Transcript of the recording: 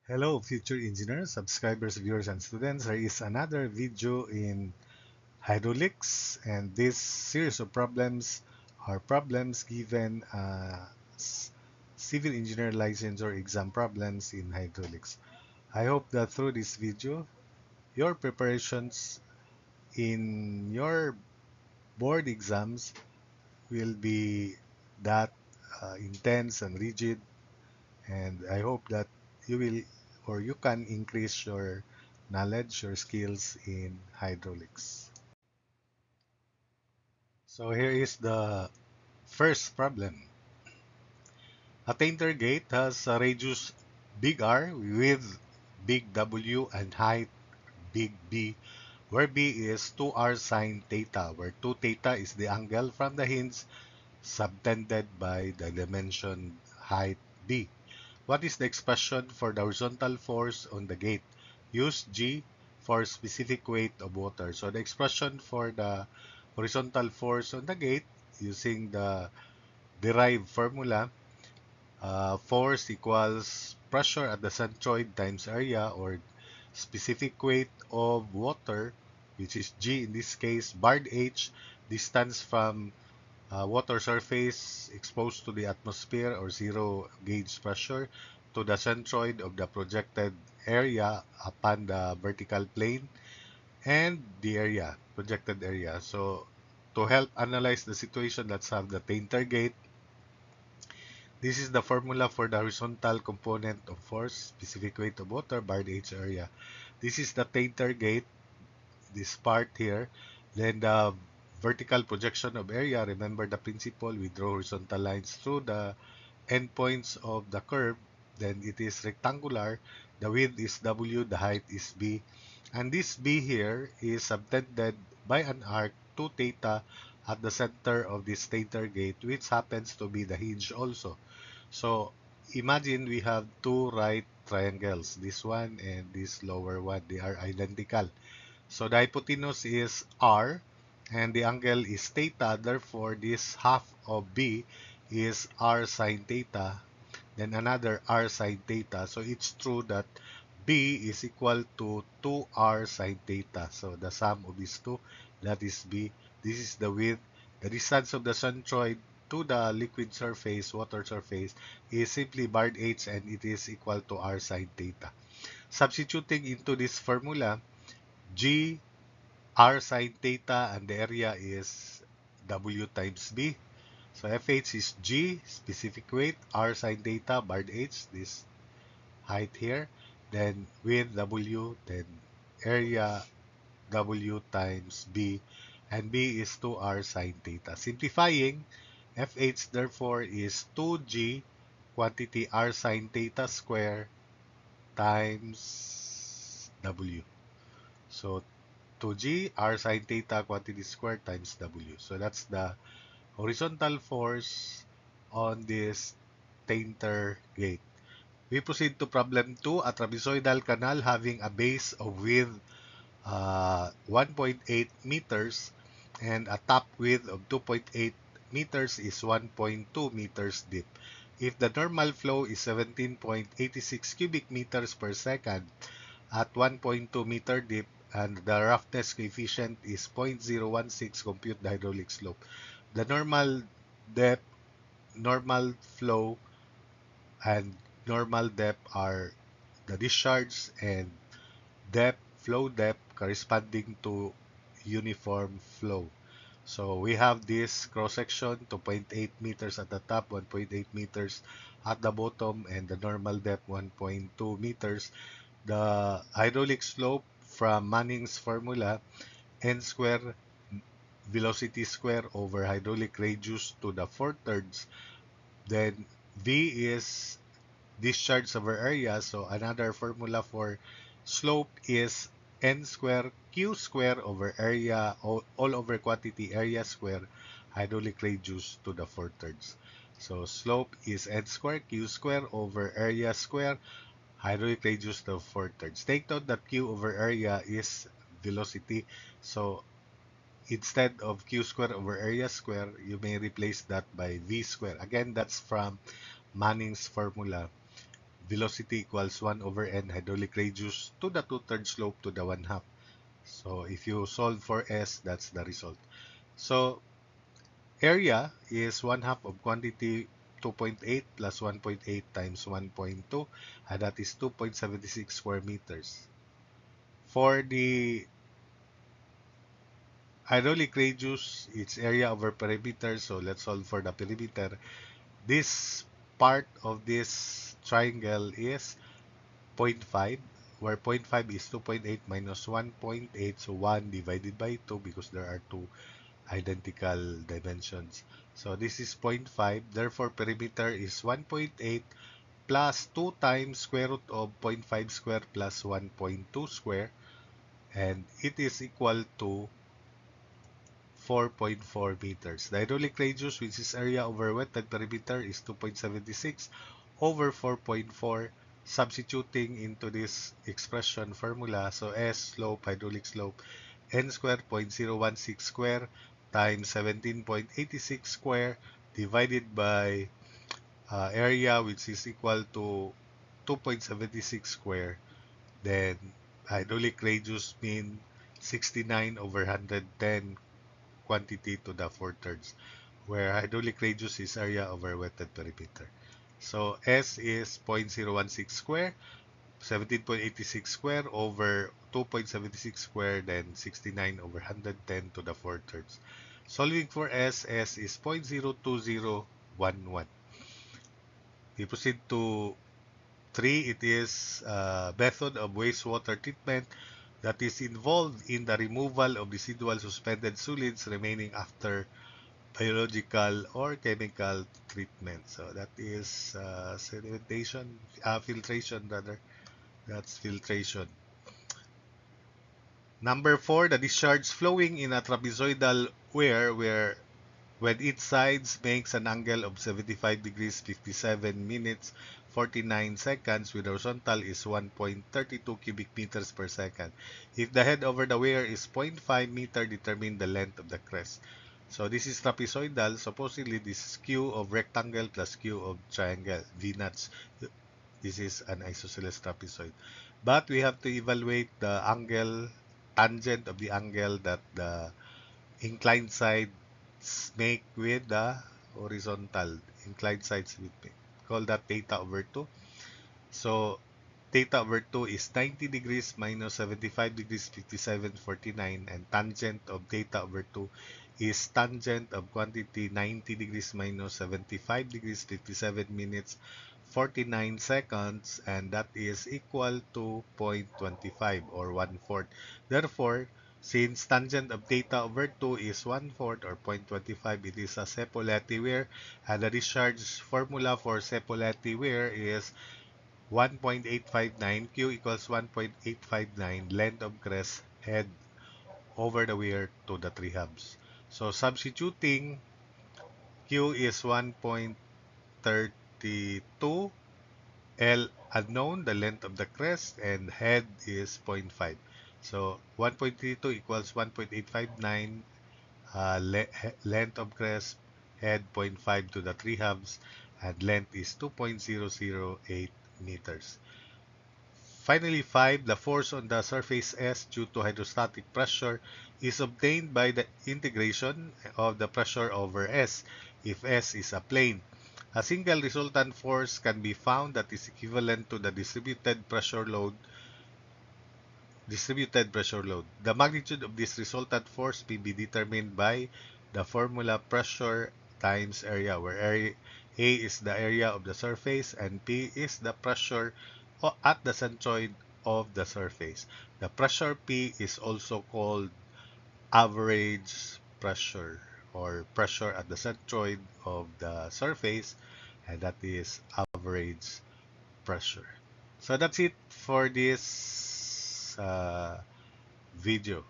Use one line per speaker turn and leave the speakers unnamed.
Hello, future engineers, subscribers, viewers, and students. There is another video in hydraulics, and this series of problems are problems given civil engineer license or exam problems in hydraulics. I hope that through this video, your preparations in your board exams will be that intense and rigid, and I hope that you will or you can increase your knowledge, your skills in hydraulics. So here is the first problem. A tainter gate has a radius big R with big W and height big B, where B is 2R sine theta, where 2 theta is the angle from the hinge subtended by the dimension height B. What is the expression for the horizontal force on the gate? Use G for specific weight of water. So the expression for the horizontal force on the gate using the derived formula, force equals pressure at the centroid times area or specific weight of water, which is G in this case, barred H, distance from water surface exposed to the atmosphere or zero gauge pressure to the centroid of the projected area upon the vertical plane and the area, projected area. So to help analyze the situation, let's have the Tainter gate. This is the formula for the horizontal component of force, specific weight of water, barred H area. This is the Tainter gate, this part here. Then the vertical projection of area, remember the principle, we draw horizontal lines through the endpoints of the curve. Then it is rectangular, the width is W, the height is B. And this B here is subtended by an arc 2 theta at the center of this stator gate, which happens to be the hinge also. So imagine we have two right triangles, this one and this lower one, they are identical. So the hypotenuse is R and the angle is theta. Therefore, this half of B is R sine theta, then another R sine theta. So it's true that B is equal to 2R sine theta. So the sum of these two, that is B. This is the width. The distance of the centroid to the liquid surface, water surface, is simply barred H and it is equal to R sine theta. Substituting into this formula, G R sine theta and the area is W times B. So FH is G, specific weight, R sine theta, barred H, this height here. Then with W, then area W times B, and B is 2R sine theta. Simplifying, FH therefore is 2G quantity R sine theta square times W. So 2G R sine theta quantity squared times W. So that's the horizontal force on this Tainter gate. We proceed to problem 2. A trapezoidal canal having a base of width 1.8 meters and a top width of 2.8 meters is 1.2 meters deep. If the normal flow is 17.86 cubic meters per second at 1.2 meter deep and the roughness coefficient is 0.016, compute the hydraulic slope. The normal depth, normal flow, and normal depth are the discharge and depth, flow depth corresponding to uniform flow. So we have this cross section 2.8 meters at the top, 1.8 meters at the bottom, and the normal depth 1.2 meters. The hydraulic slope from Manning's formula, n square velocity square over hydraulic radius to the 4/3. Then V is discharge over area. So another formula for slope is n square q square over area, all over quantity area square, hydraulic radius to the 4/3. So slope is n square q square over area square, hydraulic radius to 4/3. Take note that q over area is velocity. So instead of q square over area square, you may replace that by v square. Again, that's from Manning's formula. velocity equals 1 over n hydraulic radius to the 2/3 slope to the 1/2. So if you solve for S, that's the result. So area is 1/2 of quantity 2.8 plus 1.8 times 1.2, and that is 2.76 square meters. For the hydraulic radius, it's area over perimeter, so let's solve for the perimeter. This part of this triangle is 0.5, where 0.5 is 2.8 minus 1.8, so 1 divided by 2 because there are two identical dimensions. So this is 0.5, therefore perimeter is 1.8 plus 2 times square root of 0.5 square plus 1.2 square, and it is equal to 4.4 meters. The hydraulic radius, which is area over wetted perimeter, is 2.76 over 4.4. Substituting into this expression formula, so S slope, hydraulic slope, n square 0.016 square times 17.86 square divided by area, which is equal to 2.76 square. Then hydraulic radius mean 69 over 110 quantity to the 4/3, where hydraulic radius is area over wetted perimeter. So S is 0.016 square, 17.86 square over 2.76 square, then 69 over 110 to the 4/3. Solving for S, S is 0.02011. We proceed to 3. It is a method of wastewater treatment that is involved in the removal of residual suspended solids remaining after biological or chemical treatment. So that is sedimentation, filtration rather. That's filtration. Number 4, the discharge flowing in a trapezoidal weir where when its sides makes an angle of 75 degrees 57 minutes 49 seconds with horizontal is 1.32 cubic meters per second. If the head over the weir is 0.5 meter, determine the length of the crest. So this is trapezoidal. Supposedly this is Q of rectangle plus Q of triangle, V nuts. This is an isosceles trapezoid. But we have to evaluate the angle, tangent of the angle that the inclined sides make with the horizontal. Inclined sides with call that theta over 2. So theta over 2 is 90 degrees minus 75 degrees 57:49, and tangent of theta over 2 is tangent of quantity 90 degrees minus 75 degrees 57 minutes 49 seconds, and that is equal to 0.25 or 1/4. Therefore, since tangent of theta over 2 is 1/4 or 0.25, it is a Sepuleti weir, and the discharge formula for Sepuleti weir is 1.859, Q equals 1.859, length of crest, head over the weir to the three hubs. So substituting, Q is 1.32, L unknown, the length of the crest, and head is 0.5. So 1.32 equals 1.859, length of crest, head 0.5 to the three hubs, and length is 2.008 meters. Finally, 5. The force on the surface S due to hydrostatic pressure is obtained by the integration of the pressure over S if S is a plane. A single resultant force can be found that is equivalent to the distributed pressure load. The magnitude of this resultant force may be determined by the formula pressure times area, where area A is the area of the surface and P is the pressure at the centroid of the surface. The pressure P is also called average pressure or pressure at the centroid of the surface, and that is average pressure. So that's it for this video.